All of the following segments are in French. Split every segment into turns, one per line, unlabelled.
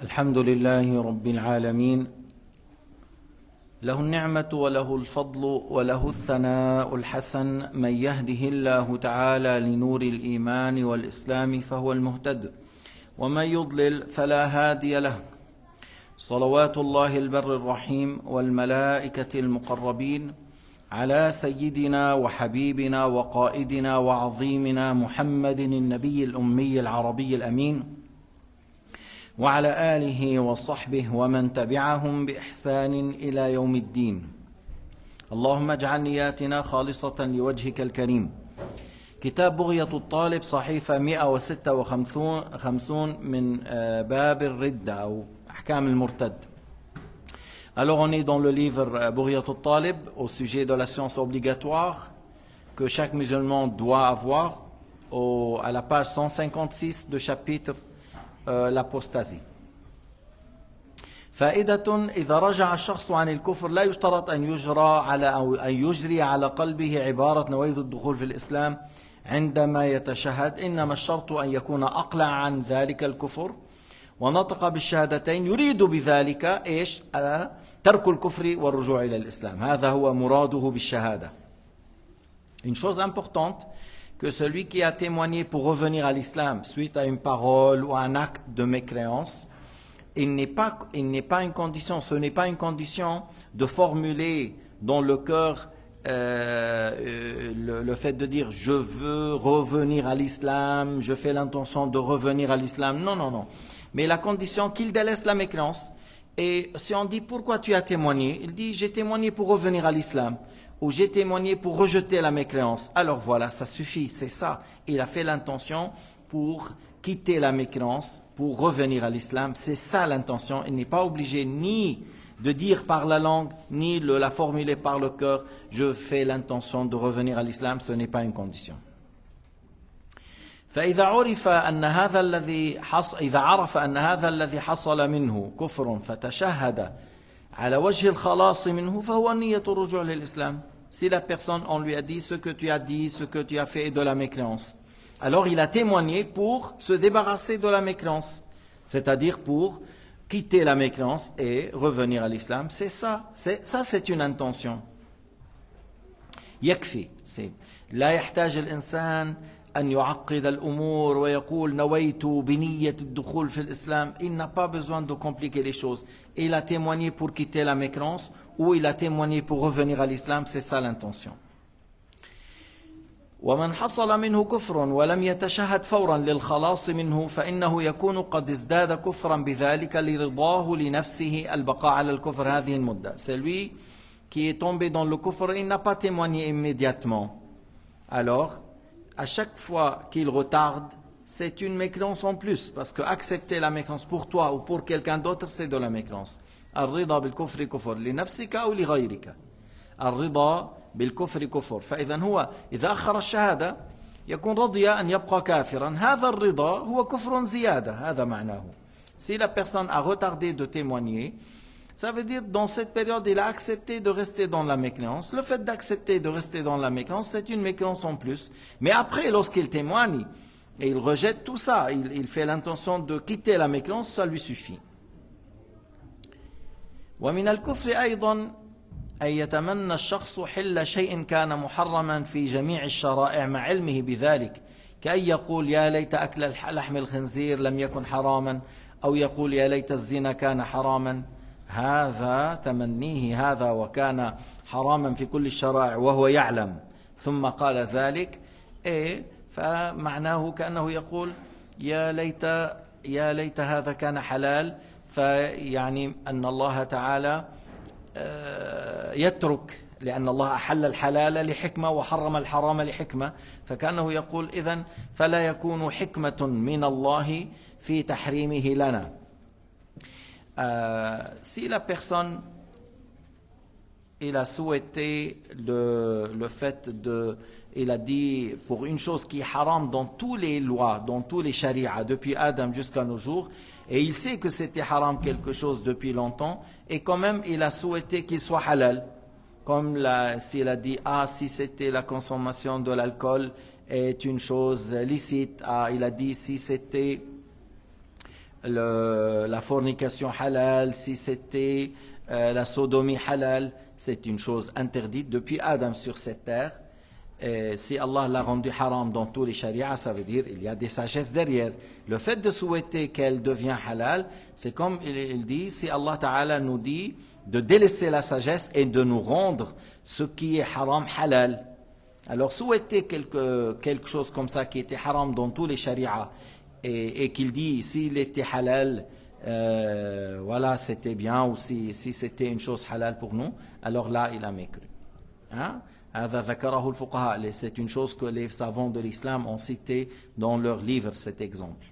الحمد لله رب العالمين، له النعمة وله الفضل وله الثناء الحسن. من يهده الله تعالى لنور الإيمان والإسلام فهو المهتد، ومن يضلل فلا هادي له. صلوات الله البر الرحيم والملائكة المقربين على سيدنا وحبيبنا وقائدنا وعظيمنا محمد النبي الأمي العربي الأمين، وعلى آله وصحبه ومن تبعهم بإحسان إلى يوم الدين. اللهم اجعل نياتنا خالصة لوجهك الكريم. كتاب بغية الطالب، صحيفة 156 من باب الردة أو أحكام المرتد. Alors on est dans le livre Bughyat al-Talib au sujet de la science obligatoire que chaque musulman doit avoir, à la page 156 du chapitre l'apostasie. فائدة: إذا رجع الشخص عن الكفر لا يشترط أن يجري على قلبه عبارة نويت الدخول في الإسلام عندما يتشهد، إنما الشرط أن يكون أقلع عن ذلك الكفر ونطق بالشهادتين يريد بذلك إيش؟ ترك الكفر والرجوع إلى الإسلام. هذا هو مراده بالشهادة. Une chose importante, que celui qui a témoigné pour revenir à l'islam suite à une parole ou un acte de mécréance, il n'est pas une condition, ce n'est pas une condition de formuler dans le cœur le fait de dire je veux revenir à l'islam, je fais l'intention de revenir à l'islam. Non, non, non. Mais la condition qu'il délaisse la mécréance. Et si on dit pourquoi tu as témoigné, il dit j'ai témoigné pour revenir à l'islam, ou j'ai témoigné pour rejeter la mécréance. Alors voilà, ça suffit, c'est ça. Il a fait l'intention pour quitter la mécréance, pour revenir à l'islam. C'est ça l'intention. Il n'est pas obligé ni de dire par la langue, ni de la formuler par le cœur, je fais l'intention de revenir à l'islam. Ce n'est pas une condition. فإذا عرف أن هذا الذي حصل منه كفر فتشهد على وجه الخلاص منه فهو نية الرجوع للإسلام. Si la personne, on lui a dit ce que tu as dit, ce que tu as fait est de la mécréance, alors il a témoigné pour se débarrasser de la mécréance, c'est-à-dire pour quitter la mécréance et revenir à l'islam. C'est ça, c'est une intention. يكفي. لا يحتاج الإنسان أن يعقد الأمور ويقول نويت بنية الدخول في الإسلام. Il n'a pas besoin de compliquer les choses. Il a témoigné pour quitter la mécréance ou il a témoigné pour revenir à l'islam. C'est ça l'intention. ومن حصل منه كفر ولم يتشهد فورا للخلاص منه فإنه يكون قد ازداد كفرا بذلك لرضاه لنفسه البقاء على الكفر هذه المدة. Celui qui est tombé dans le kufr, il n'a pas témoigné immédiatement. Alors, à chaque fois qu'il retarde, c'est une mécréance en plus, parce que accepter la mécréance pour toi ou pour quelqu'un d'autre, c'est de la mécréance. الرضا بالكفر كفر لنفسك أو لغيرك. الرضا بالكفر كفر. فإذا هو إذا أخر الشهادة يكون رضي أن يبقى كافرا. هذا الرضا هو كفر زيادة. هذا معناه. Si la personne a retardé de témoigner, ça veut dire dans cette période, il a accepté de rester dans la mécréance. Le fait d'accepter de rester dans la mécréance, c'est une mécréance en plus. Mais après, lorsqu'il témoigne, et il rejette tout ça, il fait l'intention de quitter la mécréance, ça lui suffit. ومن الكفر أيضا أن يتمنى الشخص حل شيء كان محرما في جميع الشرائع مع علمه بذلك، كأن يقول يا ليت أكل لحم الخنزير لم يكن حراما، أو يقول يا ليت الزنا كان حراما. هذا تمنيه هذا وكان حراما في كل الشرائع وهو يعلم ثم قال ذلك، فمعناه كأنه يقول يا ليت هذا كان حلال، فيعني أن الله تعالى يترك، لأن الله أحل الحلال لحكمة وحرم الحرام لحكمة، فكأنه يقول إذن فلا يكون حكمة من الله في تحريمه لنا. Si la personne il a souhaité le fait il a dit pour une chose qui est haram dans toutes les lois, dans tous les sharia depuis Adam jusqu'à nos jours, et il sait que c'était haram quelque chose depuis longtemps, et quand même il a souhaité qu'il soit halal, comme s'il a dit si c'était la consommation de l'alcool est une chose licite, il a dit si c'était la fornication halal, si c'était la sodomie halal, c'est une chose interdite depuis Adam sur cette terre. Et si Allah l'a rendu haram dans tous les sharias, ça veut dire qu'il y a des sagesses derrière. Le fait de souhaiter qu'elle devienne halal, c'est comme il dit, si Allah Ta'ala nous dit de délaisser la sagesse et de nous rendre ce qui est haram halal. Alors souhaiter quelque chose comme ça qui était haram dans tous les sharias et qu'il dit s'il était halal, voilà c'était bien, ou si c'était une chose halal pour nous, alors là il a mécru. Hein? C'est une chose que les savants de l'islam ont cité dans leur livre, cet exemple.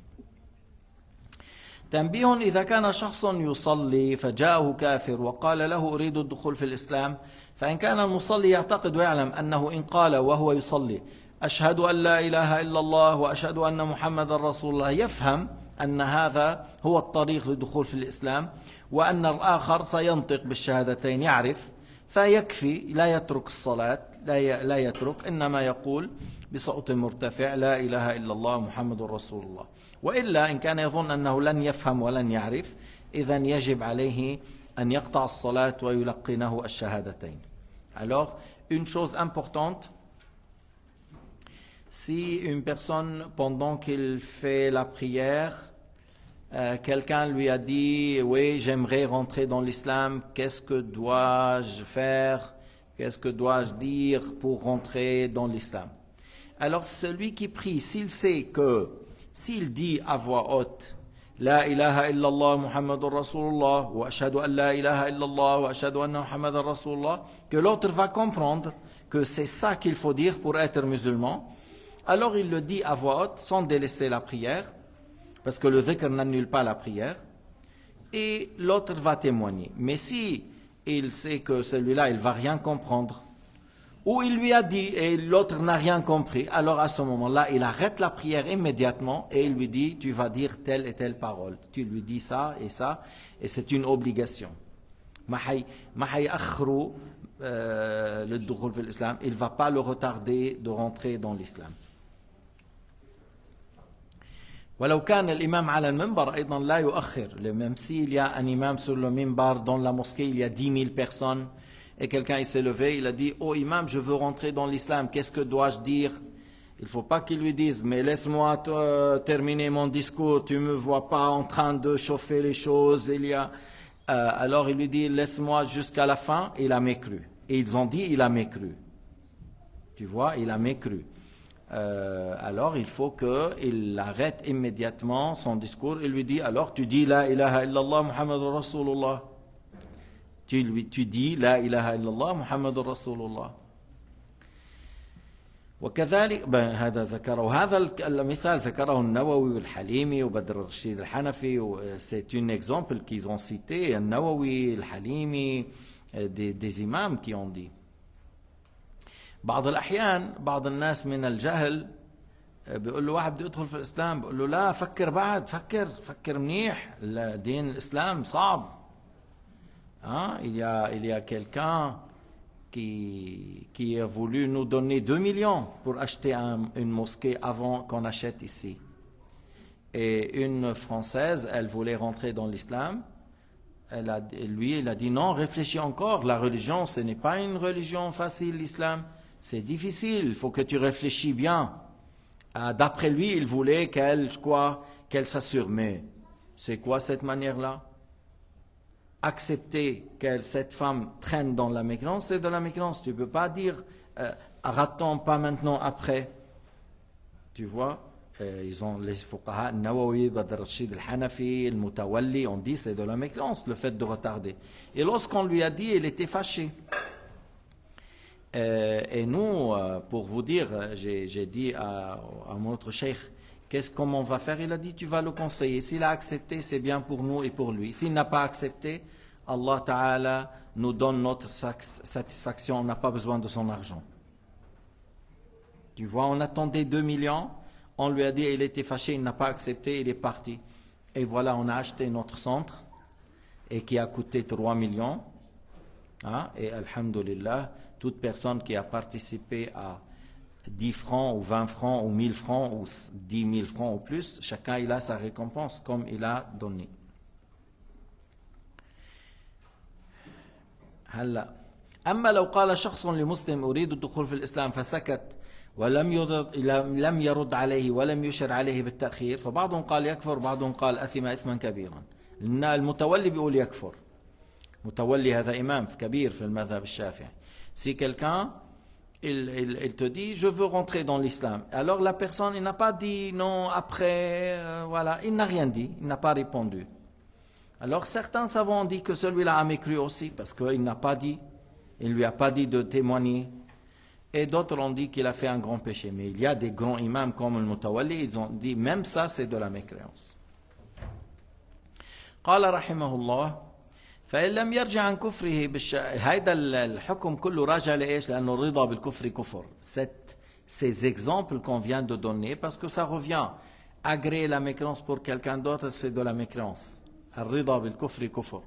تنبيه إذا كان شخص يصلي فجاءه كافر وقال له أريد الدخول في الإسلام، فإن كان المصلي يعتقد ويعلم أنه إن قال وهو يصلي أشهد أن لا إله إلا الله وأشهد أن محمد رسول الله، يفهم أن هذا هو الطريق للدخول في الإسلام، وأن الآخر سينطق بالشهادتين يعرف، فيكفي لا يترك الصلاة، لا يترك، إنما يقول بصوت مرتفع لا إله إلا الله محمد رسول الله. وإلا إن كان يظن أنه لن يفهم ولن يعرف، إذن يجب عليه أن يقطع الصلاة ويلقنه الشهادتين. Alors, une chose importante, si une personne, pendant qu'il fait la prière, quelqu'un lui a dit « Oui, j'aimerais rentrer dans l'islam, qu'est-ce que dois-je faire? Qu'est-ce que dois-je dire pour rentrer dans l'islam ?» Alors, celui qui prie, s'il sait que, s'il dit à voix haute « La ilaha illallah Muhammadur Rasulullah wa ashhadu an la ilaha illallah wa ashhadu anna Muhammadan Rasulullah » que l'autre va comprendre que c'est ça qu'il faut dire pour être musulman, alors il le dit à voix haute sans délaisser la prière, parce que le dhikr n'annule pas la prière, et l'autre va témoigner. Mais si il sait que celui-là, il ne va rien comprendre, ou il lui a dit et l'autre n'a rien compris, alors à ce moment-là, il arrête la prière immédiatement et il lui dit, tu vas dire telle et telle parole. Tu lui dis ça, et c'est une obligation. Il ne va pas le retarder de rentrer dans l'islam. ولو كان الإمام على المنبر أيضا لا يؤخر. Même s'il y a un imam sur le minbar dans la mosquée, il y a 10 000 personnes, et quelqu'un il s'est levé, il a dit « Oh imam, je veux rentrer dans l'islam, qu'est-ce que dois-je dire ?» Il ne faut pas qu'il lui dise « Mais laisse-moi terminer mon discours, tu ne me vois pas en train de chauffer les choses. » Alors il lui dit « Laisse-moi jusqu'à la fin. » Il a mécru. Et ils ont dit « Il a mécru. » Tu vois, il a mécru. Alors il faut qu'il arrête immédiatement son discours et lui dit alors tu dis la ilaha illallah Muhammadur Rasulullah, tu dis la ilaha illallah Muhammadur Rasulullah. وكذلك هذا ذكره وهذا المثال ذكره النووي والحليمي وبدر الرشيد الحنفي. C'est un exemple qu'ils ont cité, النووي الحليمي, des imams qui ont dit. بعض الأحيان بعض الناس من الجهل بيقول له واحد بده يدخل في الإسلام، بيقول له لا فكر بعد، فكر منيح، دين الإسلام صعب. Il y a quelqu'un qui a voulu nous donner 2 millions pour acheter une mosquée avant qu'on achète ici. Et une Française, elle voulait rentrer dans l'islam. Elle a dit non, réfléchis encore, la religion, ce n'est pas une religion facile, l'islam. C'est difficile, il faut que tu réfléchis bien. D'après lui, il voulait qu'elle s'assure. Mais c'est quoi cette manière-là? Accepter que cette femme traîne dans la mécréance, c'est de la mécréance. Tu ne peux pas dire ratons pas maintenant, après. Tu vois, ils ont les fuqaha, Nawawi, Badr al-Rashid al-Hanafi, al-Mutawalli, on dit c'est de la mécréance, le fait de retarder. Et lorsqu'on lui a dit, il était fâché. Et nous, pour vous dire, j'ai dit à mon autre cheikh, comment on va faire? Il a dit, tu vas le conseiller. S'il a accepté, c'est bien pour nous et pour lui. S'il n'a pas accepté, Allah Ta'ala nous donne notre satisfaction, on n'a pas besoin de son argent. Tu vois, on attendait 2 millions, on lui a dit, il était fâché, il n'a pas accepté, il est parti. Et voilà, on a acheté notre centre, et qui a coûté 3 millions. Et alhamdulillah, toute personne qui a participé à 10 francs ou 20 francs ou 1000 francs ou 10 000 francs ou plus, chacun il a sa récompense comme il a donné. هلا أما لو قال شخص لمسلم أريد الدخول في الإسلام فسكت لم يرد عليه ولم يشر عليه بالتأخير فبعضهم قال يكفر بعضهم قال أثم إثما كبيرا. المتولي بيقول يكفر. متولي هذا إمام كبير في المذهب الشافعي. Si quelqu'un il te dit je veux rentrer dans l'islam, alors la personne il n'a pas dit non après, voilà, il n'a rien dit, il n'a pas répondu. Alors certains savants ont dit que celui-là a mécru aussi parce qu'il n'a pas dit, il ne lui a pas dit de témoigner. Et d'autres ont dit qu'il a fait un grand péché. Mais il y a des grands imams comme le Mutawalli, ils ont dit même ça c'est de la mécréance. قال رحمه الله فإن لم يرجع عن كفره هيدا الحكم كله راجع لإيش؟ لأنه الرضا بالكفر كفر. Ces exemples qu'on vient de donner, parce que ça revient. Agréer la mécréance pour quelqu'un d'autre, c'est de la mécréance. الرضا بالكفر كفر.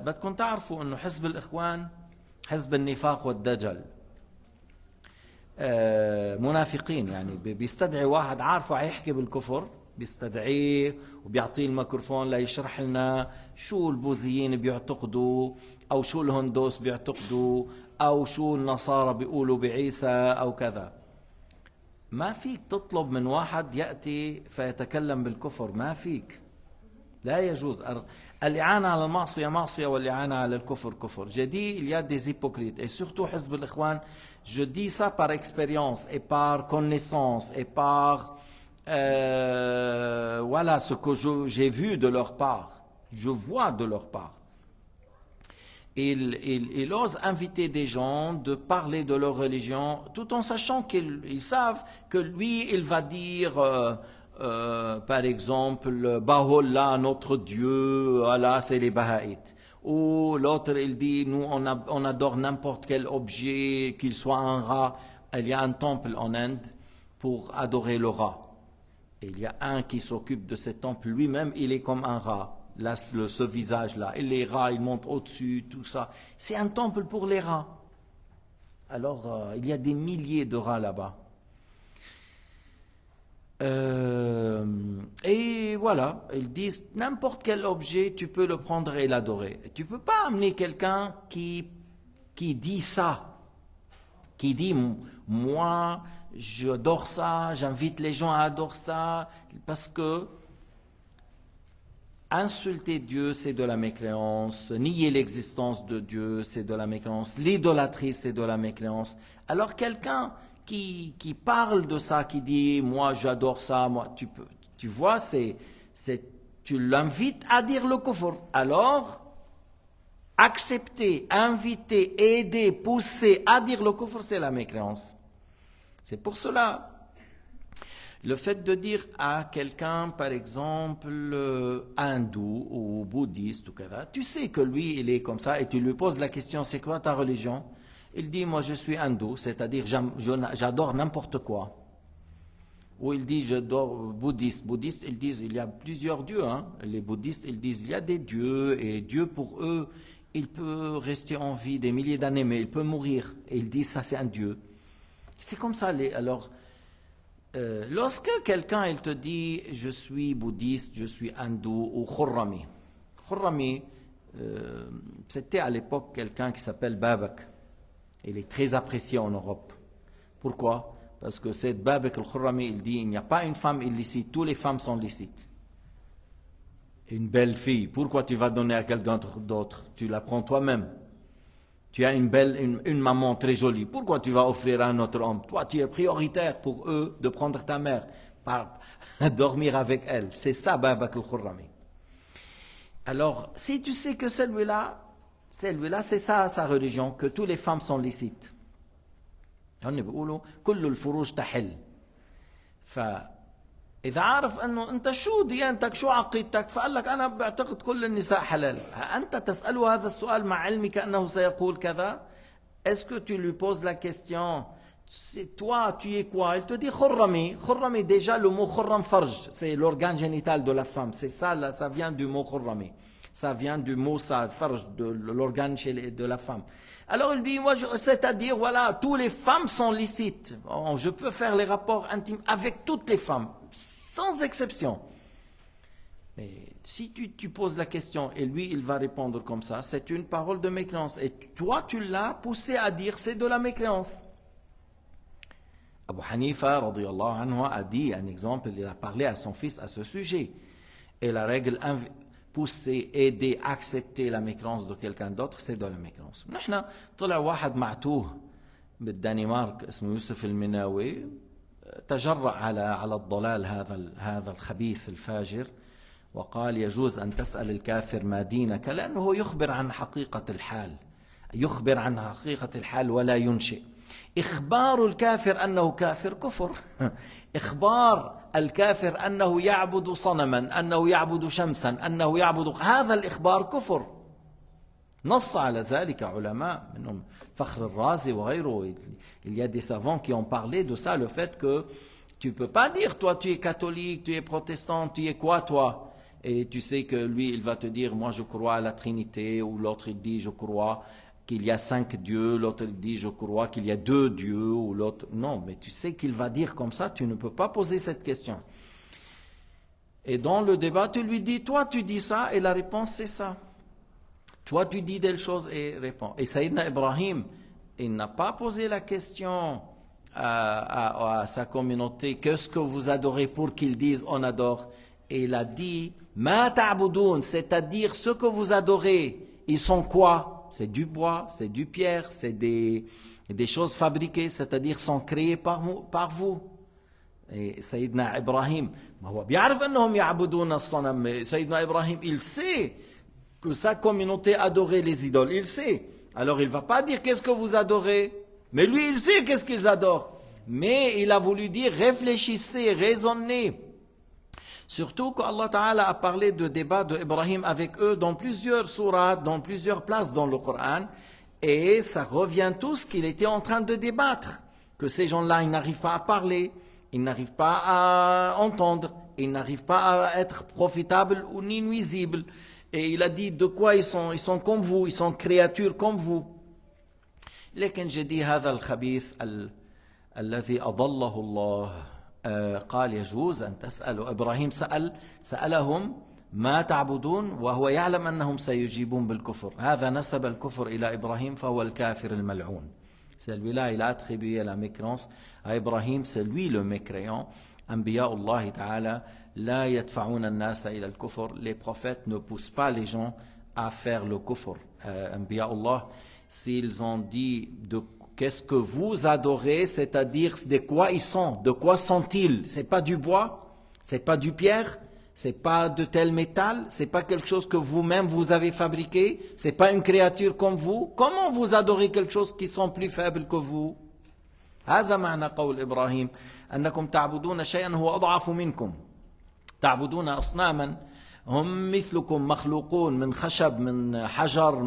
بدكم تعرفوا إنه حزب الإخوان حزب النفاق والدجل. منافقين يعني بيستدعي واحد عارفه هيحكي بالكفر بيستدعيه وبيعطيه الميكروفون ليشرح لنا شو البوذيين بيعتقدوا او شو الهندوس بيعتقدوا او شو النصارى بيقولوا بعيسى او كذا. ما فيك تطلب من واحد يأتي فيتكلم بالكفر، ما فيك، لا يجوز. الإعانة على المعصية معصية والإعانة على الكفر كفر. J'ai dit il y a des hypocrites et surtout حزب الإخوان. Je dis ça par expérience et par connaissance et par voilà ce que j'ai vu de leur part, je vois de leur part. Ils osent inviter des gens de parler de leur religion tout en sachant qu'ils savent que lui il va dire par exemple Baha'u'llah notre Dieu, voilà c'est les Baha'ites. Ou l'autre il dit nous on adore n'importe quel objet, qu'il soit un rat. Il y a un temple en Inde pour adorer le rat. Et il y a un qui s'occupe de ce temple lui-même, il est comme un rat. Là, ce visage-là, et les rats, ils montent au-dessus, tout ça. C'est un temple pour les rats. Alors, il y a des milliers de rats là-bas. Et voilà, ils disent n'importe quel objet, tu peux le prendre et l'adorer. Tu ne peux pas amener quelqu'un qui dit ça, qui dit moi j'adore ça, j'invite les gens à adorer ça, parce que insulter Dieu c'est de la mécréance, nier l'existence de Dieu c'est de la mécréance, l'idolâtrie c'est de la mécréance. Alors quelqu'un qui parle de ça, qui dit moi j'adore ça, moi tu vois, tu l'invites à dire le kufr. Alors accepter, inviter, aider, pousser à dire le kufr, c'est la mécréance. C'est pour cela le fait de dire à quelqu'un par exemple hindou ou bouddhiste ou quoi, tu sais que lui il est comme ça et tu lui poses la question c'est quoi ta religion? Il dit moi je suis hindou, c'est-à-dire j'adore n'importe quoi. Ou il dit j'adore bouddhiste. Bouddhiste ils disent il y a plusieurs dieux, hein. Les bouddhistes ils disent il y a des dieux et Dieu pour eux il peut rester en vie des milliers d'années mais il peut mourir. Et ils disent ça c'est un dieu. C'est comme ça. Alors lorsque quelqu'un il te dit je suis bouddhiste, je suis hindou ou khurrami. Khurrami c'était à l'époque quelqu'un qui s'appelle Babak. Il est très apprécié en Europe. Pourquoi? Parce que cette Babak al-Khurrami, il dit il n'y a pas une femme illicite, toutes les femmes sont licites. Une belle fille, pourquoi tu vas donner à quelqu'un d'autre? Tu la prends toi-même. Tu as une maman très jolie, pourquoi tu vas offrir à un autre homme? Toi, tu es prioritaire pour eux de prendre ta mère, par dormir avec elle. C'est ça Babak al-Khurrami. Alors, si tu sais que celui-là, c'est ça sa religion, que toutes les femmes sont licites. هن بيقولوا كل الفروج تحل. فإذا عارف أنه أنت شو ديانتك شو عقيدتك فقال لك أنا بعتقد كل النساء حلال. أنت تسأله هذا السؤال مع علمك أنه سيقول كذا. Est-ce que tu lui poses la question toi tu es quoi? Il te dit khurrami. Khurrami déjà le mot khurram farj, c'est l'organe génital de la femme. C'est ça, là, ça vient du mot khurrami. Ça vient du mot ça, farj, de l'organe de la femme. Alors il dit, moi, c'est-à-dire, voilà, toutes les femmes sont licites. Bon, je peux faire les rapports intimes avec toutes les femmes, sans exception. Mais si tu poses la question et lui, il va répondre comme ça, c'est une parole de mécréance. Et toi, tu l'as poussé à dire, c'est de la mécréance. Abu Hanifa, radiyallahu anhu, a dit un exemple, il a parlé à son fils à ce sujet. Et la règle pousser, aider, accepter la mécréance de quelqu'un d'autre, c'est de la mécréance. نحن طلع واحد معتوه بالدنمارك اسمه يوسف المناوي تجرأ على الضلال هذا الخبيث الفاجر وقال يجوز أن تسأل الكافر ما دينك لأنه يخبر عن حقيقة الحال يخبر عن حقيقة الحال ولا ينشئ إخبار الكافر أنه كافر كفر إخبار الكافر أنه يعبد صنما أنه يعبد شمسا أنه يعبد هذا الإخبار كفر نص على ذلك علماء منهم فخر الرازي وغيره. Il y a des savants qui ont parlé de ça, le fait que tu ne peux pas dire toi tu es catholique, tu es protestant, tu es quoi toi, et tu sais que lui il va te dire moi je crois à la Trinité, ou l'autre il dit je crois qu'il y a 5 dieux, l'autre dit je crois qu'il y a 2 dieux, ou l'autre non, mais tu sais qu'il va dire comme ça, tu ne peux pas poser cette question. Et dans le débat tu lui dis toi tu dis ça et la réponse c'est ça, toi tu dis des choses et réponds. Et Sayyidina Ibrahim, il n'a pas posé la question à sa communauté qu'est-ce que vous adorez pour qu'ils disent on adore, et il a dit ma ta'budun, c'est-à-dire ce que vous adorez, ils sont quoi? C'est du bois, c'est du pierre, c'est des choses fabriquées, c'est-à-dire sont créées par vous. Et Sayyidina Ibrahim, Sayyidina Ibrahim, il sait que sa communauté adorait les idoles, il sait. Alors il ne va pas dire qu'est-ce que vous adorez, mais lui il sait qu'est-ce qu'ils adorent. Mais il a voulu dire réfléchissez, raisonnez. Surtout qu'Allah Ta'ala a parlé de débat d'Ibrahim avec eux dans plusieurs sourates, dans plusieurs places dans le Coran, et ça revient tous qu'il était en train de débattre, que ces gens-là, ils n'arrivent pas à parler, ils n'arrivent pas à entendre, ils n'arrivent pas à être profitables ou ni nuisibles. Et il a dit de quoi ils sont comme vous, ils sont créatures comme vous. لكن جدي هذا الخبيث الذي أضله الله قال يجوز أن تسألوا. إبراهيم سألهم ما تعبدون وهو يعلم أنهم سيجيبون بالكفر. هذا نسب الكفر إلى إبراهيم فهو الكافر الملعون. Celui-là, il a attribué la mécréance à Ibrahim, c'est lui le mécréant. أنبياء الله تعالى لا يدفعون الناس إلى الكفر. Les prophètes ne poussent pas les gens à faire le kufr. أنبياء الله, s'ils ont dit qu'est-ce que vous adorez, c'est-à-dire de quoi ils sont, de quoi sont-ils? C'est pas du bois, c'est pas du pierre, c'est pas de tel métal, c'est pas quelque chose que vous-même vous avez fabriqué, c'est pas une créature comme vous. Comment vous adorez quelque chose qui sont plus faibles que vous? هذا معنى قول إبراهيم أنكم تعبدون شيئا هو أضعف منكم تعبدون أصناما هم مثلكم مخلوقون من خشب من حجر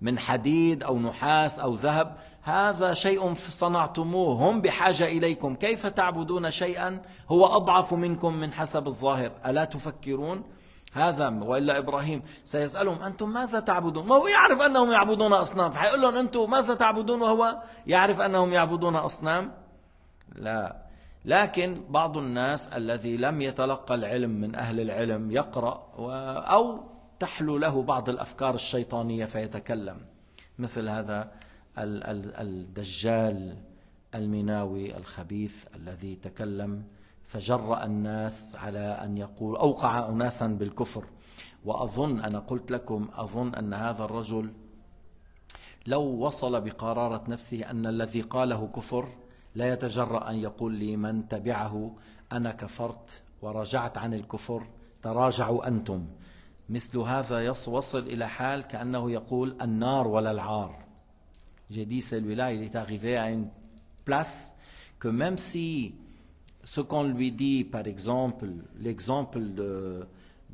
من حديد أو نحاس أو ذهب. هذا شيء صنعتموه هم بحاجة إليكم. كيف تعبدون شيئا هو أضعف منكم من حسب الظاهر؟ ألا تفكرون؟ هذا وإلا إبراهيم سيسألهم أنتم ماذا تعبدون؟ ما هو يعرف أنهم يعبدون أصنام، فحيقول لهم أنتم ماذا تعبدون وهو يعرف أنهم يعبدون أصنام؟ لا. لكن بعض الناس الذي لم يتلقى العلم من أهل العلم يقرأ أو تحلو له بعض الأفكار الشيطانية فيتكلم، مثل هذا الدجال المناوي الخبيث الذي تكلم فجرأ الناس على أن يقول أوقع أناسا بالكفر. وأظن أنا قلت لكم أظن أن هذا الرجل لو وصل بقرارة نفسه أن الذي قاله كفر لا يتجرأ أن يقول لمن تبعه أنا كفرت ورجعت عن الكفر تراجعوا أنتم. مثل هذا وصل إلى حال كأنه يقول النار ولا العار. J'ai dit celui-là il est arrivé à une place que même si ce qu'on lui dit, par exemple l'exemple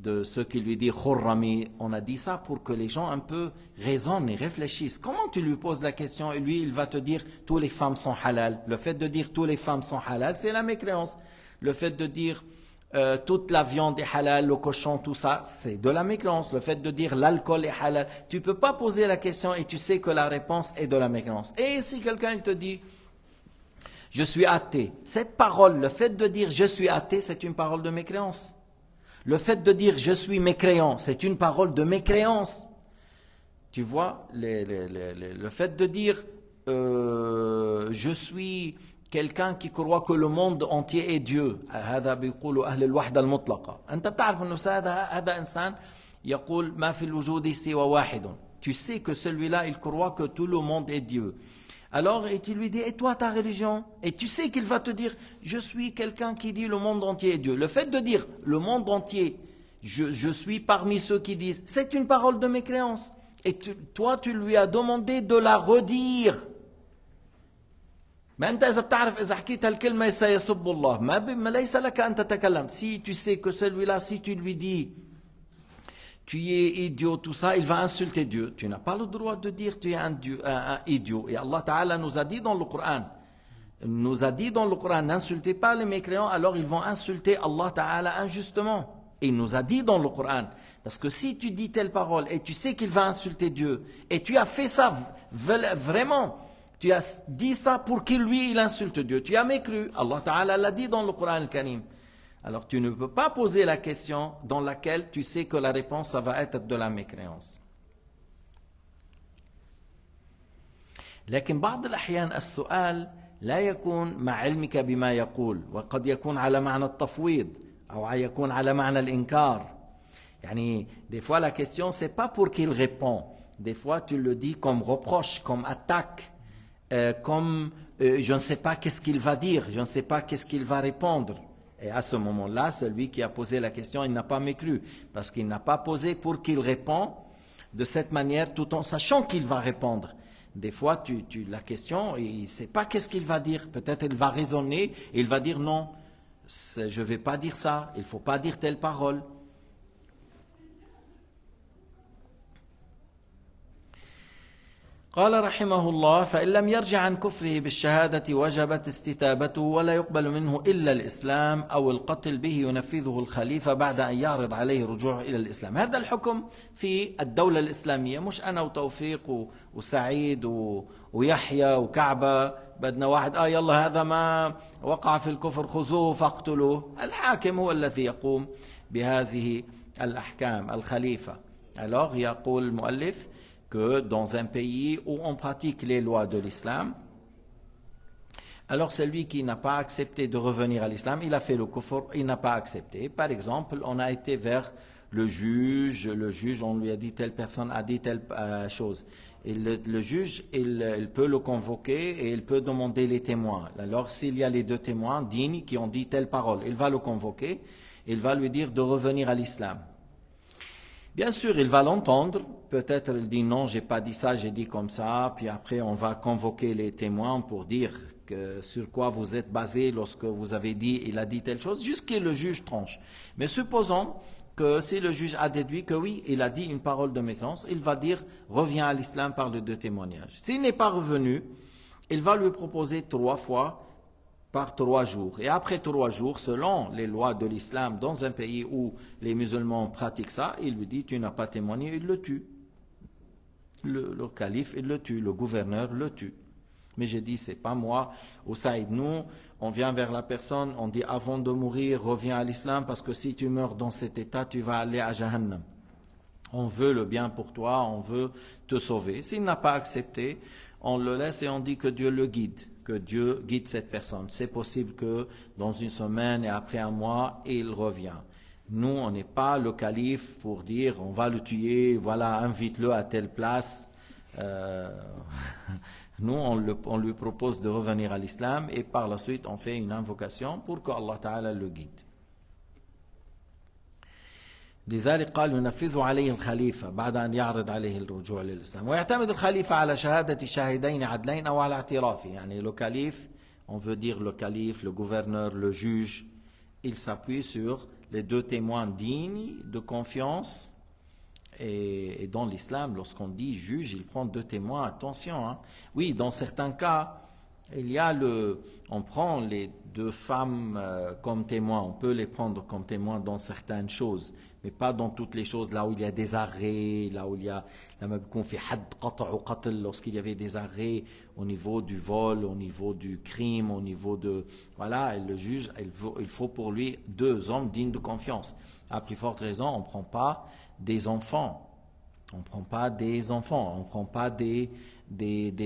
de ce qu'il lui dit Khurrami, on a dit ça pour que les gens un peu raisonnent et réfléchissent. Comment tu lui poses la question et lui il va te dire toutes les femmes sont halal. Le fait de dire toutes les femmes sont halal, c'est la mécréance. Le fait de dire toute la viande est halal, le cochon, tout ça, c'est de la mécréance. Le fait de dire l'alcool est halal, tu ne peux pas poser la question et tu sais que la réponse est de la mécréance. Et si quelqu'un il te dit, je suis athée, cette parole, le fait de dire je suis athée, c'est une parole de mécréance. Le fait de dire je suis mécréant, c'est une parole de mécréance. Tu vois, le fait de dire je suis quelqu'un qui croit que le monde entier est Dieu. هذا بيقولوا أهل الوحدة المطلقة. أنت بتعرف إنه هذا إنسان يقول ما في الوجود سوى واحد. Tu sais que celui-là, il croit que tout le monde est Dieu. Alors, et tu lui dis, et toi ta religion? Et tu sais qu'il va te dire, je suis quelqu'un qui dit le monde entier est Dieu. Le fait de dire le monde entier, je suis parmi ceux qui disent, c'est une parole de mécréance. Et toi, tu lui as demandé de la redire. ما أنت إذا بتعرف إذا حكيت هالكلمة سيسب الله ما ليس لك أن تتكلم. Si tu sais que celui-là, si tu lui dis tu es idiot, tout ça, il va insulter Dieu. Tu n'as pas le droit de dire tu es un idiot. Et Allah Ta'ala nous a dit dans le Coran, n'insultez pas les mécréants, alors ils vont insulter Allah Ta'ala injustement. Et il nous a dit dans le Coran, parce que si tu dis telle parole et tu sais qu'il va insulter Dieu, et tu as fait ça vraiment, tu as dit ça pour qu'il lui, il insulte Dieu. Tu as mécru. Allah Ta'ala l'a dit dans le Coran al-Karim. Alors tu ne peux pas poser la question dans laquelle tu sais que la réponse, ça va être de la mécréance. لكن بعض الأحيان السؤال لا يكون مع علمك بما يقول وقد يكون على معنى التفويض أو يكون على معنى الإنكار. يعني des fois la question c'est pas pour qu'il répond. Des fois tu le dis comme reproche, comme attaque. Comme je ne sais pas qu'est-ce qu'il va dire, je ne sais pas qu'est-ce qu'il va répondre. Et à ce moment-là, celui qui a posé la question, il n'a pas mécru, parce qu'il n'a pas posé pour qu'il réponde de cette manière tout en sachant qu'il va répondre. Des fois, la question, il ne sait pas qu'est-ce qu'il va dire. Peut-être il va raisonner et il va dire non, je ne vais pas dire ça, il ne faut pas dire telle parole. قال رحمه الله فإن لم يرجع عن كفره بالشهادة وجبت استتابته ولا يقبل منه إلا الإسلام أو القتل به ينفذه الخليفة بعد أن يعرض عليه الرجوع إلى الإسلام. هذا الحكم في الدولة الإسلامية، مش أنا وتوفيق وسعيد ويحيى وكعبة بدنا واحد يلا هذا ما وقع في الكفر خذوه فاقتلوه. الحاكم هو الذي يقوم بهذه الأحكام، الخليفة. Alors يقول المؤلف que dans un pays où on pratique les lois de l'islam, alors celui qui n'a pas accepté de revenir à l'islam, il a fait le kufr, il n'a pas accepté. Par exemple, on a été vers le juge, on lui a dit telle personne a dit telle chose. Et le juge, il peut le convoquer et il peut demander les témoins. Alors s'il y a les deux témoins dignes qui ont dit telle parole, il va le convoquer, il va lui dire de revenir à l'islam. Bien sûr, il va l'entendre. Peut-être il dit non, j'ai pas dit ça, j'ai dit comme ça. Puis après, on va convoquer les témoins pour dire que sur quoi vous êtes basé lorsque vous avez dit, il a dit telle chose, jusqu'à le juge tranche. Mais supposons que si le juge a déduit que oui, il a dit une parole de mécréance, il va dire reviens à l'islam par les deux témoignages. S'il n'est pas revenu, il va lui proposer 3 fois par 3 jours. Et après 3 jours, selon les lois de l'islam, dans un pays où les musulmans pratiquent ça, il lui dit, tu n'as pas témoigné, il le tue. Le calife, il le tue, le gouverneur le tue. Mais j'ai dit, c'est pas moi, au Saïd, nous, on vient vers la personne, on dit, avant de mourir, reviens à l'islam, parce que si tu meurs dans cet état, tu vas aller à Jahannam. On veut le bien pour toi, on veut te sauver. S'il n'a pas accepté, on le laisse et on dit que Dieu le guide. Que Dieu guide cette personne. C'est possible que dans une semaine et après un mois, il revient. Nous, on n'est pas le calife pour dire on va le tuer, voilà, invite-le à telle place. Nous, on lui propose de revenir à l'islam et par la suite, on fait une invocation pour que Allah Ta'ala le guide. لذلك قال ينفذ عليه الخليفة بعد أن يعرض عليه الرجوع للإسلام ويعتمد الخليفة على شهادة شاهدين عدلين أو على اعترافه. يعني le calife, on veut dire le calife, le gouverneur, le juge, il s'appuie sur les 2 témoins dignes de confiance. Et dans l'islam, lorsqu'on dit juge, il prend 2 témoins, attention. Oui, dans certains cas, On prend les deux femmes comme témoins, on peut les prendre comme témoins dans certaines choses, mais pas dans toutes les choses, là où il y a des arrêts, là où il y a, lorsqu'il y avait des arrêts au niveau du vol, au niveau du crime, au niveau de, voilà, et le juge, il faut pour lui 2 hommes dignes de confiance. À plus forte raison, on ne prend pas des enfants. On ne prend pas des enfants, on ne prend pas des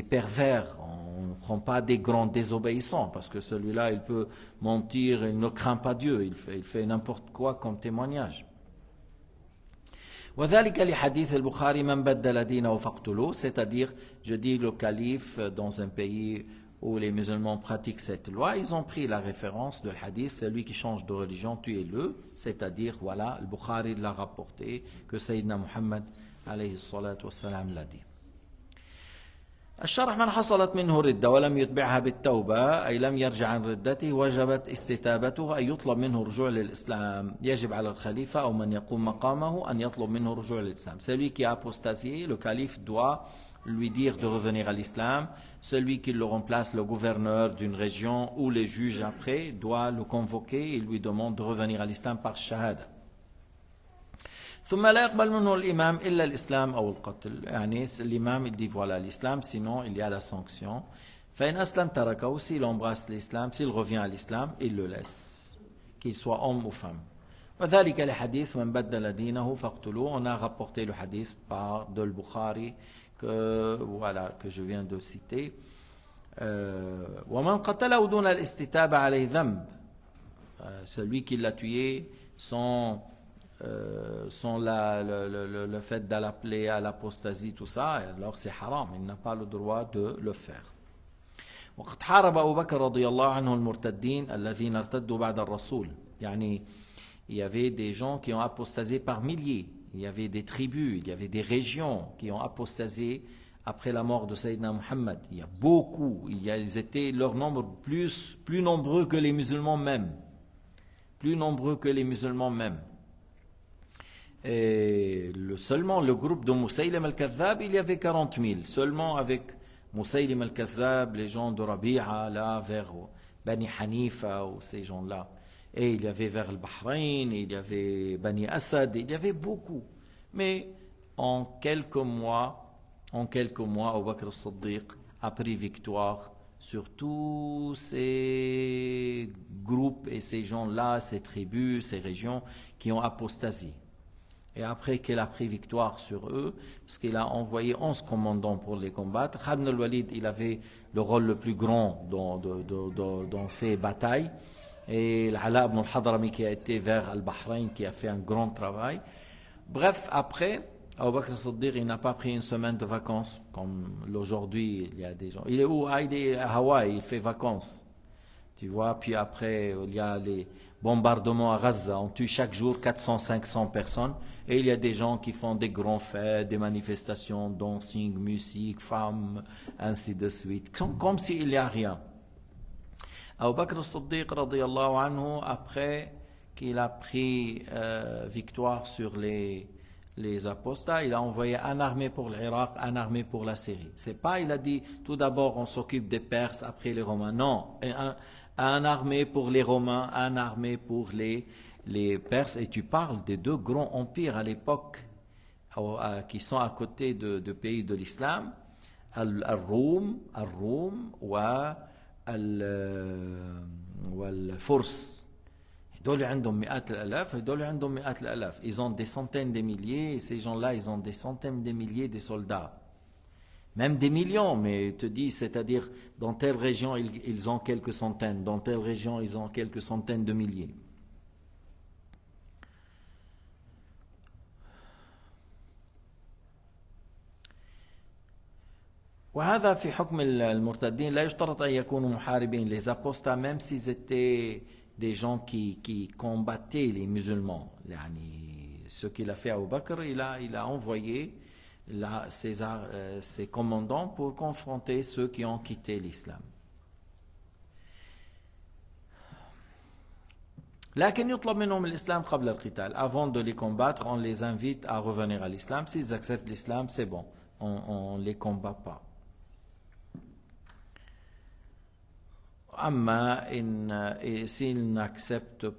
pervers, on ne prend pas des grands désobéissants, parce que celui-là, il peut mentir, il ne craint pas Dieu, il fait n'importe quoi comme témoignage. وذلك لحديث البخاري من بدل دينه فاقتلوه, c'est-à-dire, je dis le calife dans un pays où les musulmans pratiquent cette loi, ils ont pris la référence de hadith, celui qui change de religion, tuez-le, c'est-à-dire, voilà, le Bukhari l'a rapporté, que Sayyidina Muhammad عليه الصلاة والسلام l'a dit. الشرح من حصلت منه ردة ولم يتبعها بالتوبة أي لم يرجع عن ردته وجبت استتابته أي يطلب منه الرجوع للإسلام. يجب على الخليفة أو من يقوم مقامه أن يطلب منه الرجوع للإسلام. Celui qui a apostasié, le calife doit lui dire de revenir à l'islam. Celui qui le remplace, le gouverneur d'une région ou les juges après, doit le convoquer et lui demande de revenir à l'islam par shahada. ثم لا يقبل منه الإمام إلا الإسلام أو القتل. يعني l'imam il dit voilà l'islam, sinon il y a la sanction. فإن أسلم تركه, s'il embrasse l'islam, s'il revient à l'islam, il le laisse, qu'il soit homme ou femme. وذلك لحديث من بدل دينه فاقتلوه. On a rapporté le hadith par de Bukhari que je viens de citer. ومن قتله دون الاستتابة عليه ذنب. Celui qui l'a tué sans le fait d'appeler à l'apostasie, tout ça, alors c'est haram, il n'a pas le droit de le faire. وقد حارب أبو بكر رضي الله عنه المرتدين الذين ارتدوا بعد الرسول. يعني il y avait des gens qui ont apostasé par milliers, il y avait des tribus, il y avait des régions qui ont apostasé après la mort de Sayyidina Muhammad. Il y a beaucoup, ils étaient leur nombre plus nombreux que les musulmans même, plus nombreux que les musulmans même. Et seulement le groupe de Moussaïlim al-Kadhab, il y avait 40 000. Seulement avec Moussaïlim al-Kadhab, les gens de Rabi'a, là, vers Bani Hanifa, ou ces gens-là. Et il y avait vers le Bahreïn, il y avait Bani Asad, il y avait beaucoup. Mais en quelques mois, Abu Bakr as-Siddiq a pris victoire sur tous ces groupes et ces gens-là, ces tribus, ces régions qui ont apostasié. Et après qu'il a pris victoire sur eux, parce qu'il a envoyé 11 commandants pour les combattre, Khalid al-Walid, il avait le rôle le plus grand dans ces batailles. Et l'Ala ibn al-Hadrami qui a été vers Al-Bahreïn, qui a fait un grand travail. Bref, après, Abu Bakr as-Siddiq, il n'a pas pris une semaine de vacances, comme aujourd'hui, il y a des gens. Il est où? Il est à Hawaï, il fait vacances. Tu vois, puis après, il y a les bombardements à Gaza. On tue chaque jour 400-500 personnes. Et il y a des gens qui font des grands fêtes, des manifestations, dancing, musique, femmes, ainsi de suite. Comme s'il n'y a rien. Abu Bakr as-Siddiq, radiyallahu anhu, après qu'il a pris victoire sur les apostats, il a envoyé un armée pour l'Irak, un armée pour la Syrie. C'est pas, il a dit, tout d'abord on s'occupe des Perses, après les Romains. Non, un armée pour les Romains, un armée pour les Perses. Et tu parles des 2 grands empires à l'époque qui sont à côté de pays de l'islam, Al-Rum ou Al-Furs. Ils ont des centaines de milliers, et ces gens-là, ils ont des centaines de milliers de soldats. Même des millions, mais te dis, c'est-à-dire, dans telle région, ils ont quelques centaines, dans telle région, ils ont quelques centaines de milliers. وهذا في حكم المرتدين لا يشترط أن يكونوا محاربين. Les apostats, même s'ils étaient des gens qui combattaient les musulmans, ce qu'il a fait à Abu Bakr, il a envoyé ses commandants pour confronter ceux qui ont quitté l'islam. لكن يطلب منهم الإسلام قبل القتال. Avant de les combattre, on les invite à revenir à l'islam. S'ils acceptent l'islam, c'est bon, on ne les combat pas. وأما s'il n'accepte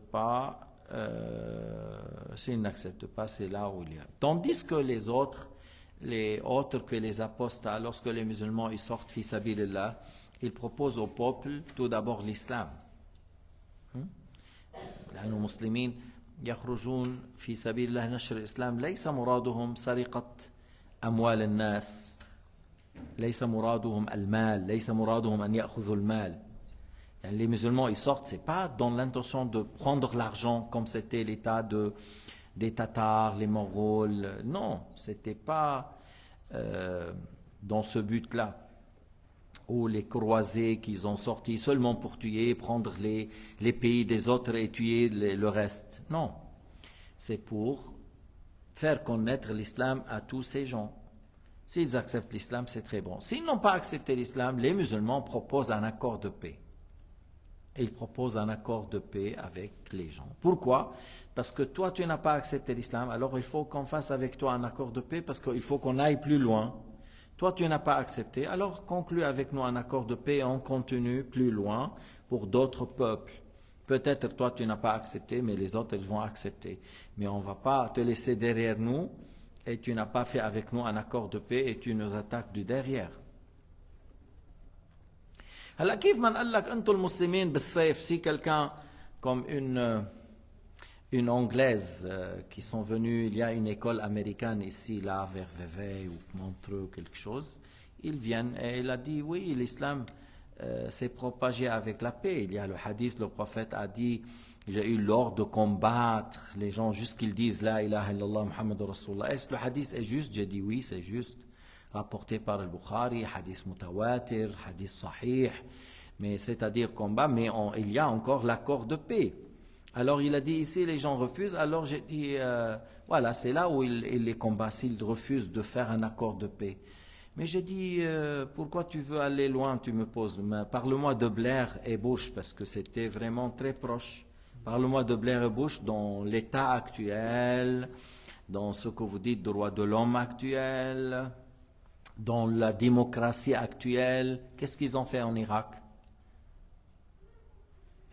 pas, c'est là où il y a. Tandis que les autres que les apostats, lorsque les musulmans ils sortent fi sabilillah, ils proposent au peuple tout d'abord l'islam. لأن المسلمين يخرجون في سبيل الله نشر الإسلام ليس مرادهم سرقة أموال الناس، ليس مرادهم المال، ليس مرادهم أن يأخذوا المال. Les musulmans ils sortent, c'est pas dans l'intention de prendre l'argent comme c'était l'état des Tatars, les Mongols. Non, c'était pas dans ce but-là. Ou les croisés qu'ils ont sortis seulement pour tuer, prendre les pays des autres et tuer le reste. Non, c'est pour faire connaître l'islam à tous ces gens. S'ils acceptent l'islam, c'est très bon. S'ils n'ont pas accepté l'islam, les musulmans proposent un accord de paix. Et ils proposent un accord de paix avec les gens. Pourquoi? Parce que toi, tu n'as pas accepté l'islam, alors il faut qu'on fasse avec toi un accord de paix parce qu'il faut qu'on aille plus loin. Toi, tu n'as pas accepté, alors conclue avec nous un accord de paix et on continue plus loin pour d'autres peuples. Peut-être toi, tu n'as pas accepté, mais les autres, ils vont accepter. Mais on ne va pas te laisser derrière nous et tu n'as pas fait avec nous un accord de paix et tu nous attaques du derrière. هلا كيف ما نقول لك انتم المسلمين بالصيف si quelqu'un comme une anglaise qui sont venus, il y a une école américaine ici là vers Vevey ou Montreux quelque chose, ils viennent et il a dit oui l'islam s'est propagé avec la paix. Il y a le hadith, le prophète a dit j'ai eu l'ordre de combattre les gens juste qu'ils disent la ilaha illallah Muhammad Rasulullah. Est-ce que le hadith est juste? J'ai dit oui c'est juste. Rapporté par le Bukhari, hadith mutawatir, hadith sahih, mais c'est-à-dire combat, mais il y a encore l'accord de paix. Alors il a dit ici les gens refusent, alors j'ai dit voilà c'est là où il les combat s'ils refusent de faire un accord de paix. Mais j'ai dit pourquoi tu veux aller loin, tu me poses, parle-moi de Blair et Bush parce que c'était vraiment très proche. Parle-moi de Blair et Bush dans l'état actuel, dans ce que vous dites droit de l'homme actuel, dans la démocratie actuelle. Qu'est-ce qu'ils ont fait en Irak?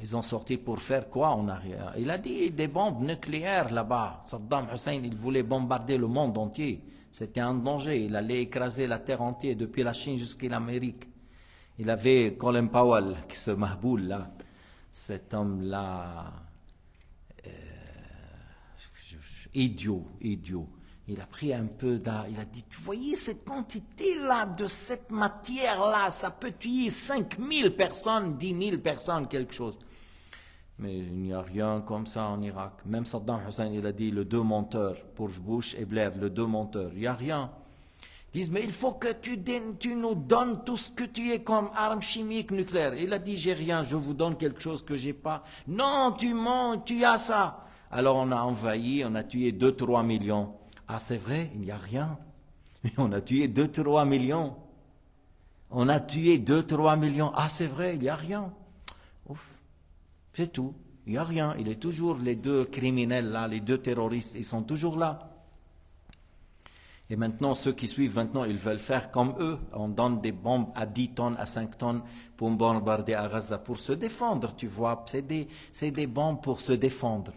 Ils ont sorti pour faire quoi en arrière? Il a dit des bombes nucléaires là-bas. Saddam Hussein, il voulait bombarder le monde entier. C'était un danger. Il allait écraser la terre entière, depuis la Chine jusqu'à l'Amérique. Il avait Colin Powell, ce mahboul là, cet homme-là, idiot. Il a pris un peu d'art, il a dit, tu voyez cette quantité-là de cette matière-là, ça peut tuer 5000 personnes, 10 000 personnes, quelque chose. Mais il n'y a rien comme ça en Irak. Même Saddam Hussein, il a dit, le deux menteurs, pour Bush et Blair, le deux menteurs, il n'y a rien. Ils disent, mais il faut que tu nous donnes tout ce que tu es comme arme chimique nucléaire. Il a dit, j'ai rien, je vous donne quelque chose que j'ai pas. Non, tu mens, tu as ça. Alors on a envahi, on a tué 2-3 millions. Ah c'est vrai, il n'y a rien. Mais on a tué 2-3 millions. On a tué 2-3 millions. Ah c'est vrai, il n'y a rien. Ouf, c'est tout. Il n'y a rien. Il est toujours les deux criminels là, les deux terroristes, ils sont toujours là. Et maintenant, ceux qui suivent maintenant, ils veulent faire comme eux. On donne des bombes à 10 tonnes, à 5 tonnes pour bombarder à Gaza, pour se défendre, tu vois. C'est des bombes pour se défendre.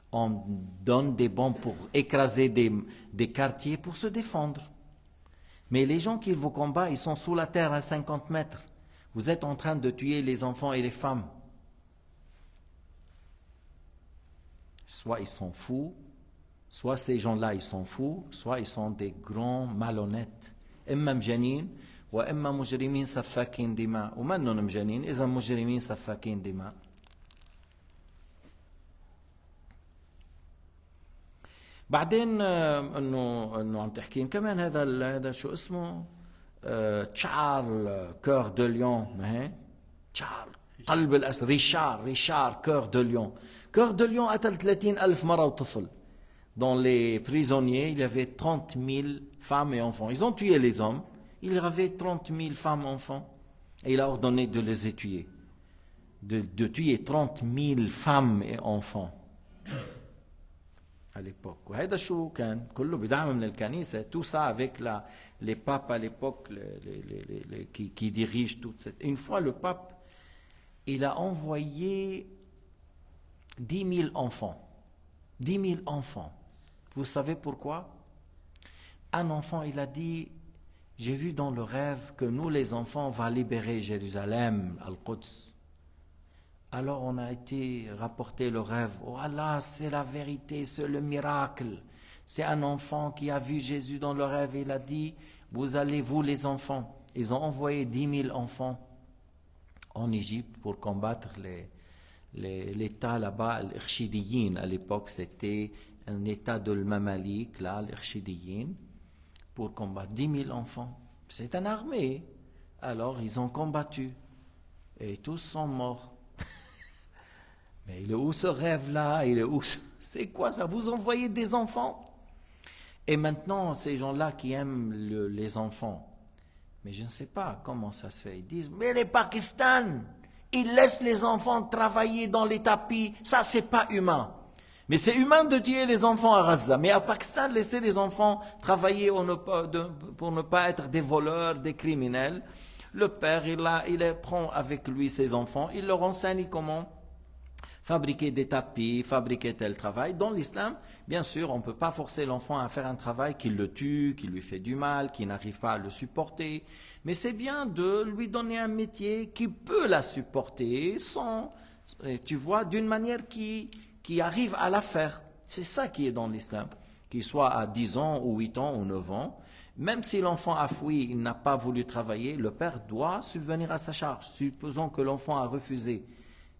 On donne des bombes pour écraser des quartiers pour se défendre. Mais les gens qui vous combattent, ils sont sous la terre à 50 mètres. Vous êtes en train de tuer les enfants et les femmes. Soit ils sont fous, soit ces gens-là ils sont fous, soit ils sont des grands malhonnêtes. إما مجانين وإما مجرمين سفاكين دماء. ومنهم مجانين إذا مجرمين سفاكين دماء. بعدين انه عم تحكين كمان هذا شو اسمه تشارل كور دو ليون ما هيك تشارل قلب الاسد ريشار كور دو ليون. كور دو ليون قتل 30,000 مرة وطفل. Dans les prisonniers, il y avait 30 000 femmes et enfants. Ils ont tué les hommes. Il y avait 30 000 femmes et enfants. Et il a ordonné de les tuer. De tuer 30 000 femmes et enfants. À l'époque. وهذا شو كان كله بدعم من الكنيسة. Tout ça avec les papes à l'époque qui dirigent toute cette. Une fois le pape il a envoyé 10 000 enfants. 10 000 enfants. Vous savez pourquoi? Un enfant, il a dit, j'ai vu dans le rêve que nous les enfants, on va libérer Jérusalem, Al-Quds. Alors on a été rapporté le rêve. Oh Allah, c'est la vérité, c'est le miracle. C'est un enfant qui a vu Jésus dans le rêve et il a dit, vous allez, vous les enfants. Ils ont envoyé 10 000 enfants en Égypte pour combattre l'État là-bas, l'Irchidiyin. À l'époque, c'était un État de l'Mamalik, là, l'Irchidiyin, pour combattre 10 000 enfants. C'est une armée. Alors, ils ont combattu. Et tous sont morts. Mais il est où ce rêve-là? Il est où? C'est quoi ça? Vous envoyez des enfants? Et maintenant, ces gens-là qui aiment les enfants, mais je ne sais pas comment ça se fait. Ils disent, mais les Pakistanais, ils laissent les enfants travailler dans les tapis. Ça, c'est pas humain. Mais c'est humain de tuer les enfants à Gaza. Mais à Pakistan, laisser les enfants travailler pour ne pas être des voleurs, des criminels. Le père, il prend avec lui ses enfants. Il leur enseigne comment fabriquer des tapis, fabriquer tel travail. Dans l'islam, bien sûr, on ne peut pas forcer l'enfant à faire un travail qui le tue, qui lui fait du mal, qui n'arrive pas à le supporter. Mais c'est bien de lui donner un métier qui peut la supporter sans, tu vois, d'une manière qui arrive à la faire. C'est ça qui est dans l'islam. Qu'il soit à 10 ans ou 8 ans ou 9 ans, même si l'enfant a fui, il n'a pas voulu travailler, le père doit subvenir à sa charge. Supposons que l'enfant a refusé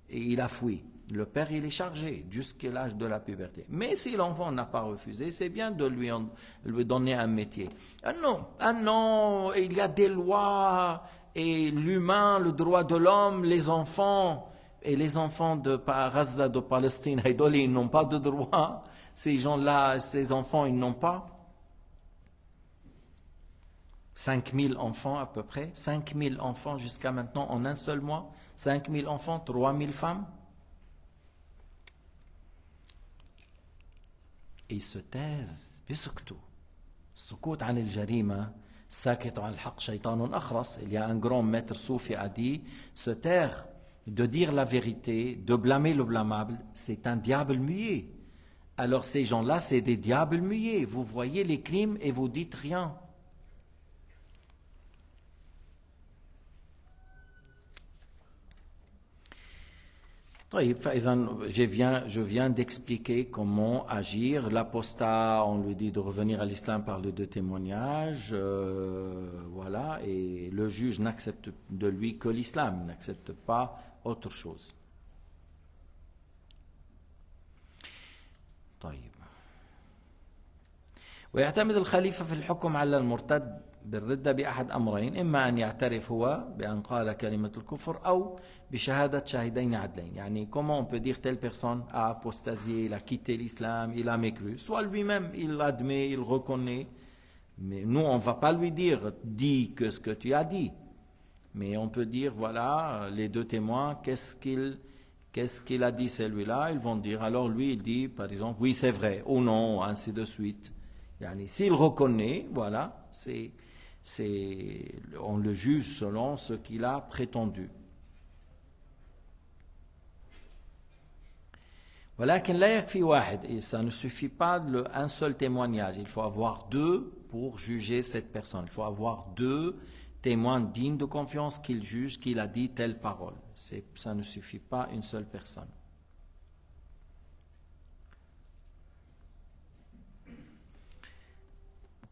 et il a fui. Le père, il est chargé jusqu'à l'âge de la puberté. Mais si l'enfant n'a pas refusé, c'est bien de lui donner un métier. Ah non, il y a des lois, et l'humain, le droit de l'homme, les enfants, et les enfants de Gaza, de Palestine, ils n'ont pas de droit. Ces gens-là, ces enfants, ils n'ont pas. 5 000 enfants à peu près, 5 000 enfants jusqu'à maintenant en un seul mois, 5 000 enfants, 3 000 femmes. Et ils se taisent, بيسكتوا. السكوت عن الجريمة ساكت عن الحق شيطان أخرس. Il y a un grand maître soufi a dit, se taire, de dire la vérité, de blâmer le blâmable, c'est un diable muet. Alors ces gens-là, c'est des diables muets. Vous voyez les crimes et vous dites rien. Je viens d'expliquer comment agir. L'apostat, on lui dit de revenir à l'islam par les 2 témoignages, voilà, et le juge n'accepte de lui que l'islam, n'accepte pas autre chose. طيب. ويعتمد الخليفة في الحكم على المرتد بالردة بأحد أمرين، إما أن يعترف هو بأن قال كلمة الكفر أو بشهادة شاهدين عدلين. يعني comment on peut dire telle personne a apostasié, il a quitté l'islam, il a mécru. Soit lui-même il l'admet, il reconnaît, mais nous on ne va pas lui dire dis que ce que tu as dit. Mais on peut dire voilà les 2 témoins, qu'est-ce qu'il a dit celui-là, ils vont dire alors lui il dit par exemple oui c'est vrai ou non, ainsi de suite. Yani, s'il reconnaît, voilà, on le juge selon ce qu'il a prétendu. ولكن لا يكفي واحد, et ça ne suffit pas un seul témoignage, il faut avoir 2 pour juger cette personne. Il faut avoir 2 témoins dignes de confiance qu'il juge qu'il a dit telle parole. Ça ne suffit pas une seule personne.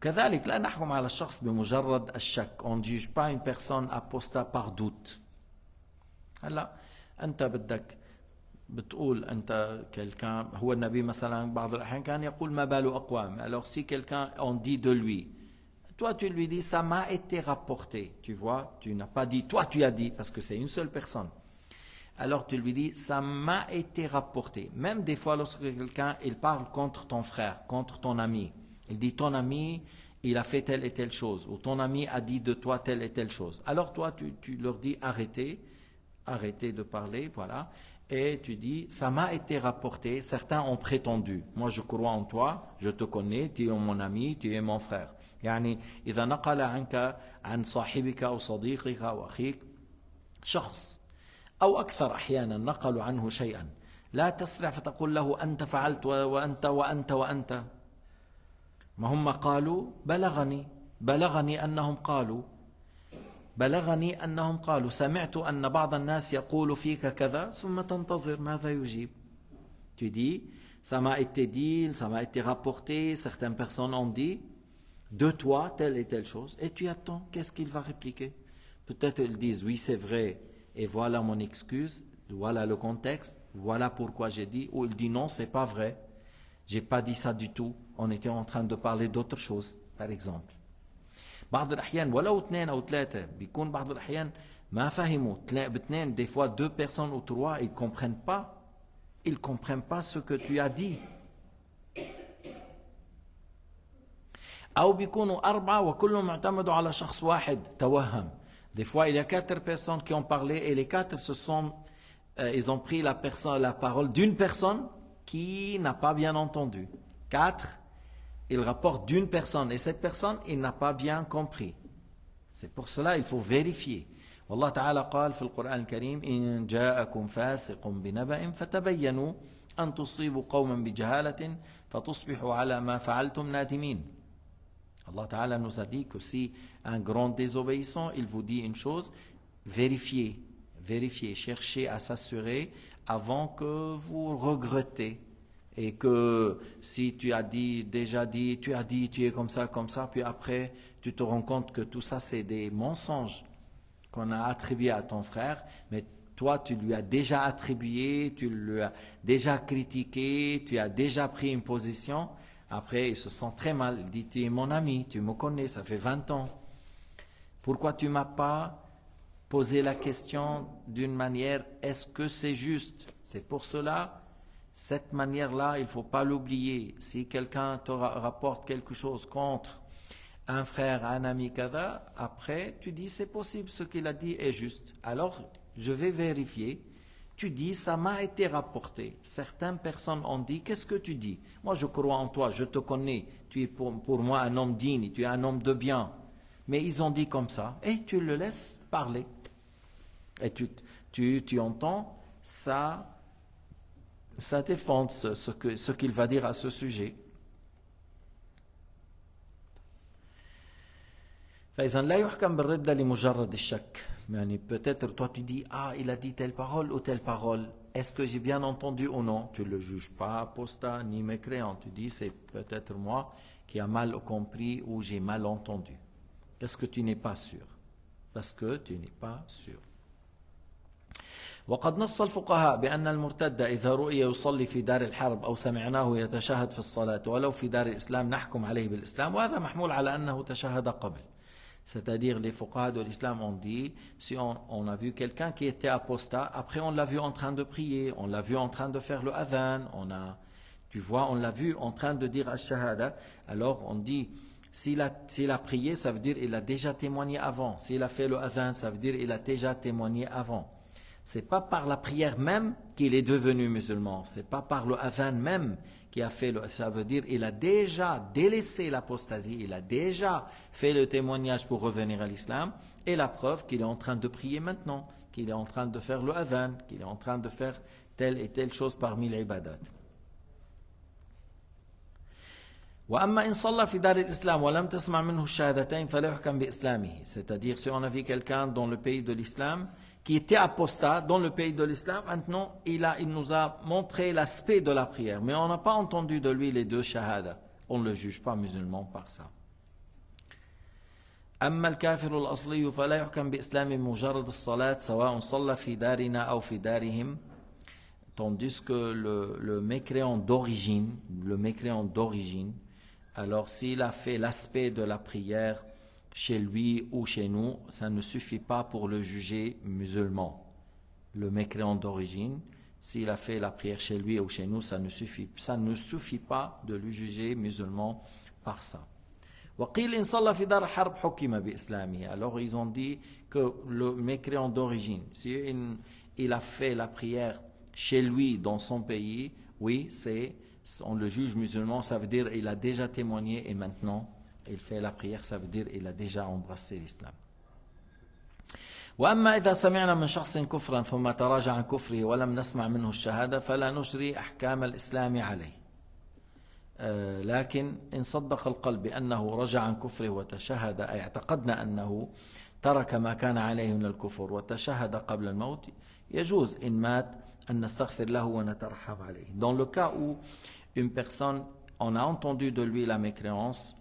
كذلك لا نحكم على الشخص بمجرد الشك. On ne juge pas une personne apostat par doute. هلا أنت بدك بتقول أنت quelqu'un, هو النبي مثلا بعض الأحيان كان يقول ما بال أقوام. Alors si quelqu'un on dit de lui, toi tu lui dis ça m'a été rapporté, tu vois, tu n'as pas dit toi tu as dit parce que c'est une seule personne. Alors tu lui dis ça m'a été rapporté. Même des fois lorsque quelqu'un il parle contre ton frère, contre ton ami, il dit ton ami il a fait telle et telle chose, ou ton ami a dit de toi telle et telle chose. Alors toi tu leur dis arrêtez de parler, voilà, et tu dis ça m'a été rapporté, certains ont prétendu, moi je crois en toi, je te connais, tu es mon ami, tu es mon frère. يعني إذا نقل عنك عن صاحبك أو صديقك أو أخيك شخص أو أكثر أحيانا نقلوا عنه شيئا، لا تسرع فتقول له أنت فعلت وأنت وأنت وأنت. ما هم قالوا بلغني أنهم قالوا سمعت أن بعض الناس يقول فيك كذا، ثم تنتظر ماذا يجيب. Tu dis, ça m'a été dit, ça m'a été rapporté, certaines personnes ont dit de toi telle et telle chose, et tu attends, qu'est-ce qu'il va répliquer. Peut-être ils disent oui c'est vrai, et voilà mon excuse, voilà le contexte, voilà pourquoi j'ai dit, ou il dit non c'est pas vrai, j'ai pas dit ça du tout, on était en train de parler d'autre chose, par exemple. بعض الأحيان ولو اثنين أو ثلاثة بيكون بعض الأحيان ما فهموا باثنين des fois deux personnes ou trois ils comprennent pas ce que tu as dit. أو بيكونوا أربعة وكلهم اعتمدوا على شخص واحد توهم. Des fois il y a quatre personnes qui ont parlé et les quatre ils ont pris la parole d'une personne qui n'a pas bien entendu. Quatre, il rapporte d'une personne et cette personne, il n'a pas bien compris. C'est pour cela il faut vérifier. والله تعالى قال في القرآن الكريم إن جاءكم فاسق بنبأ فتبينوا أن تصيبوا قوما بجهالة فتصبحوا على ما فعلتم نادمين. Allah Ta'ala nous a dit que si un grand désobéissant, il vous dit une chose, vérifiez, cherchez à s'assurer avant que vous regrettez. Et que si tu as déjà dit, tu es comme ça, puis après tu te rends compte que tout ça c'est des mensonges qu'on a attribués à ton frère, mais toi tu lui as déjà attribué, tu lui as déjà critiqué, tu as déjà pris une position, après il se sent très mal, il dit tu es mon ami, tu me connais, ça fait 20 ans, pourquoi tu ne m'as pas posé la question d'une manière, est-ce que c'est juste? C'est pour cela. Cette manière-là, il ne faut pas l'oublier. Si quelqu'un te rapporte quelque chose contre un frère, un ami, kada, après, tu dis, c'est possible, ce qu'il a dit est juste. Alors, je vais vérifier. Tu dis, ça m'a été rapporté. Certaines personnes ont dit, qu'est-ce que tu dis? Moi, je crois en toi, je te connais. Tu es pour moi un homme digne, tu es un homme de bien. Mais ils ont dit comme ça, et tu le laisses parler. Et tu entends ça. Ça défend ce qu'il va dire à ce sujet. فإذا لا يحكم بالردة لمجرد الشك. يعني peut-être toi tu dis il a dit telle parole ou telle parole. Est-ce que j'ai bien entendu ou non? Tu ne le juges pas apostat ni mécréant. Tu dis c'est peut-être moi qui a mal compris ou j'ai mal entendu. Est-ce que tu n'es pas sûr? Parce que tu n'es pas sûr. وقد نص الفقهاء بأن المرتد إذا رؤي يصلي في دار الحرب أو سمعناه يتشهد في الصلاة ولو في دار الإسلام نحكم عليه بالإسلام وهذا محمول على أنه تشهد قبل. C'est-à-dire les fuqaha de l'islam ont dit, si on a vu quelqu'un qui était apostat, après on l'a vu en train de prier, on l'a vu en train de faire le adhan, on l'a vu en train de dire al-shahada, alors on dit, s'il a prié, ça veut dire il a déjà témoigné avant. S'il a fait le adhan, ça veut dire il a déjà témoigné avant. C'est pas par la prière même qu'il est devenu musulman. C'est pas par le adhan même qui a fait ça veut dire il a déjà délaissé l'apostasie, il a déjà fait le témoignage pour revenir à l'islam. Et la preuve qu'il est en train de prier maintenant, qu'il est en train de faire le adhan, qu'il est en train de faire telle et telle chose parmi les ibadat. وأما إن صلى في دار الإسلام ولم تسمع منه الشهادتين فلا يحكم بإسلامه. C'est-à-dire si on a vu quelqu'un dans le pays de l'islam qui était apostat dans le pays de l'islam, maintenant il nous a montré l'aspect de la prière, mais on n'a pas entendu de lui les deux shahada. On ne le juge pas musulman par ça. أما الكافر الأصلي فلا يحكم بإسلام مجرد الصلاة سواء صلى في دارنا أو في دارهم. Tandis que le mécréant d'origine, alors s'il a fait l'aspect de la prière chez lui ou chez nous, ça ne suffit pas pour le juger musulman. Le mécréant d'origine, s'il a fait la prière chez lui ou chez nous, ça ne suffit pas de le juger musulman par ça. Alors ils ont dit que le mécréant d'origine, si il a fait la prière chez lui, dans son pays, oui, on le juge musulman, ça veut dire il a déjà témoigné et maintenant il fait la prière, ça veut dire il a déjà embrassé l'islam. وأما إذا سمعنا من شخص كفرا ثم تراجع عن كفره ولم نسمع منه الشهادة فلا نجري أحكام الإسلام عليه. لكن إن صدق القلب بأنه رجع عن كفره وتشهد، أي اعتقدنا أنه ترك ما كان عليه من الكفر وتشهد قبل الموت، يجوز إن مات أن نستغفر له ونترحم عليه. Dans le cas où une personne, on a entendu de lui la mécréance,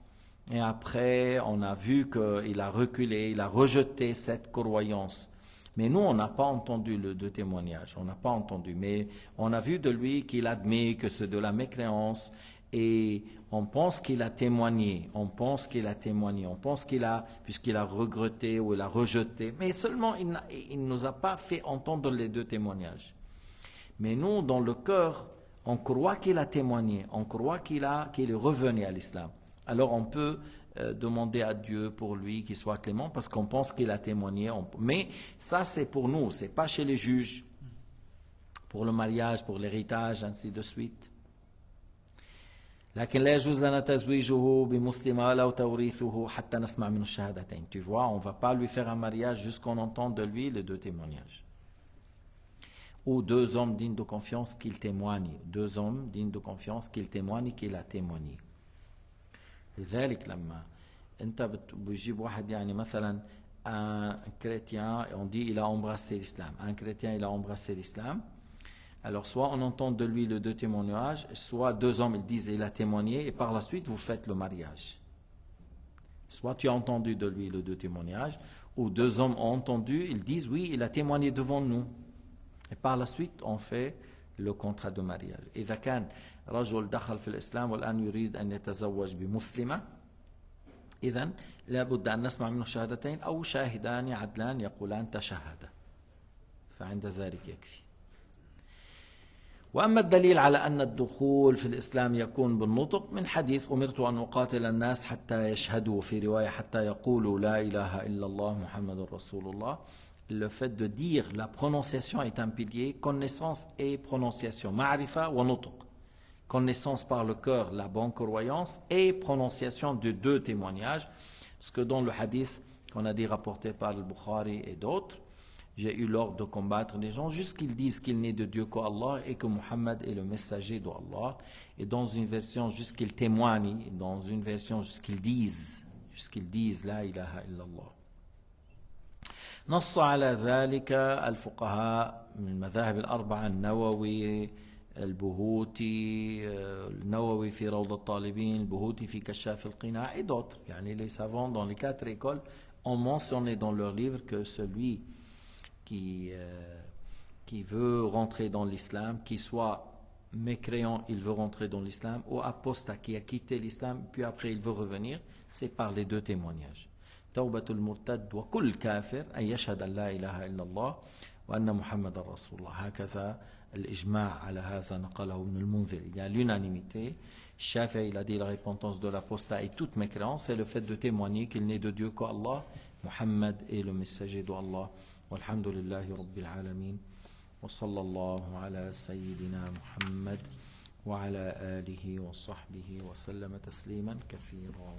et après on a vu qu'il a reculé, il a rejeté cette croyance. Mais nous, on n'a pas entendu le témoignage, on n'a pas entendu. Mais on a vu de lui qu'il admet que c'est de la mécréance, et on pense qu'il a témoigné, on pense qu'il a, puisqu'il a regretté ou il a rejeté, mais seulement il ne nous a pas fait entendre les deux témoignages. Mais nous, dans le cœur, on croit qu'il a témoigné, on croit qu'il est revenu à l'islam. Alors on peut demander à Dieu pour lui qu'il soit clément, parce qu'on pense qu'il a témoigné. Mais ça, c'est pour nous, c'est pas chez les juges, pour le mariage, pour l'héritage, ainsi de suite. لكن لا يجوز لنا تزويجه بمسلمة ولا توريثه حتى نسمع منه الشهادتين. Tu vois, on ne va pas lui faire un mariage jusqu'on entend de lui les deux témoignages. Ou deux hommes dignes de confiance qu'il témoigne. Deux hommes dignes de confiance qu'il témoigne qu'il a témoigné. لذلك لما انت بيجيب واحد يعني مثلا un chrétien, on dit il a embrassé l'islam. Un chrétien, il a embrassé l'islam. Alors, soit on entend de lui les deux témoignages, soit deux hommes ils disent il a témoigné, et par la suite vous faites le mariage. Soit tu as entendu de lui les deux témoignages, ou deux hommes ont entendu, ils disent oui, il a témoigné devant nous. Et par la suite, on fait le contrat de mariage. إذا كان رجل دخل في الإسلام والآن يريد أن يتزوج بمسلمة، إذن لابد أن نسمع منه شهادتين أو شاهدان عدلان يقولان تشهد، فعند ذلك يكفي. وأما الدليل على أن الدخول في الإسلام يكون بالنطق من حديث أمرت أن أقاتل الناس حتى يشهدوا، في رواية حتى يقولوا لا إله إلا الله محمد رسول الله. Le fait de dire la prononciation est un pilier, connaissance et prononciation, ma'rifa wa nutq. Connaissance par le cœur, la bonne croyance, et prononciation de deux témoignages. Parce que dans le hadith qu'on a dit rapporté par le Bukhari et d'autres, j'ai eu l'ordre de combattre les gens jusqu'ils disent qu'il n'est de Dieu qu'Allah et que Muhammad est le messager d'Allah. Et dans une version, jusqu'ils témoignent, dans une version, jusqu'ils disent La ilaha illallah. نص على ذلك الفقهاء من المذاهب الأربعة، النووي، البهوتي، النووي في روض الطالبين، البهوتي في كشاف القناع et d'autres. يعني les savants dans les quatre écoles ont mentionné dans leur livre que celui qui veut rentrer dans l'islam, qui soit mécréant, il veut rentrer dans l'islam, ou apostat qui a quitté l'islam, puis après il veut revenir, c'est par les deux témoignages. توبة المرتد وكل كافر أن يشهد أن لا إله إلا الله وأن محمد رسول الله. هكذا الإجماع على هذا نقله ابن المنذر. Il y a l'unanimité. Shafi'i, il a dit la repentance de l'apostat et toute mécréance, c'est le fait de témoigner qu'il n'est de Dieu qu'Allah, Muhammad est le messager d'Allah. والحمد لله رب العالمين وصلى الله على سيدنا محمد وعلى آله وصحبه وسلم تسليما كثيرا.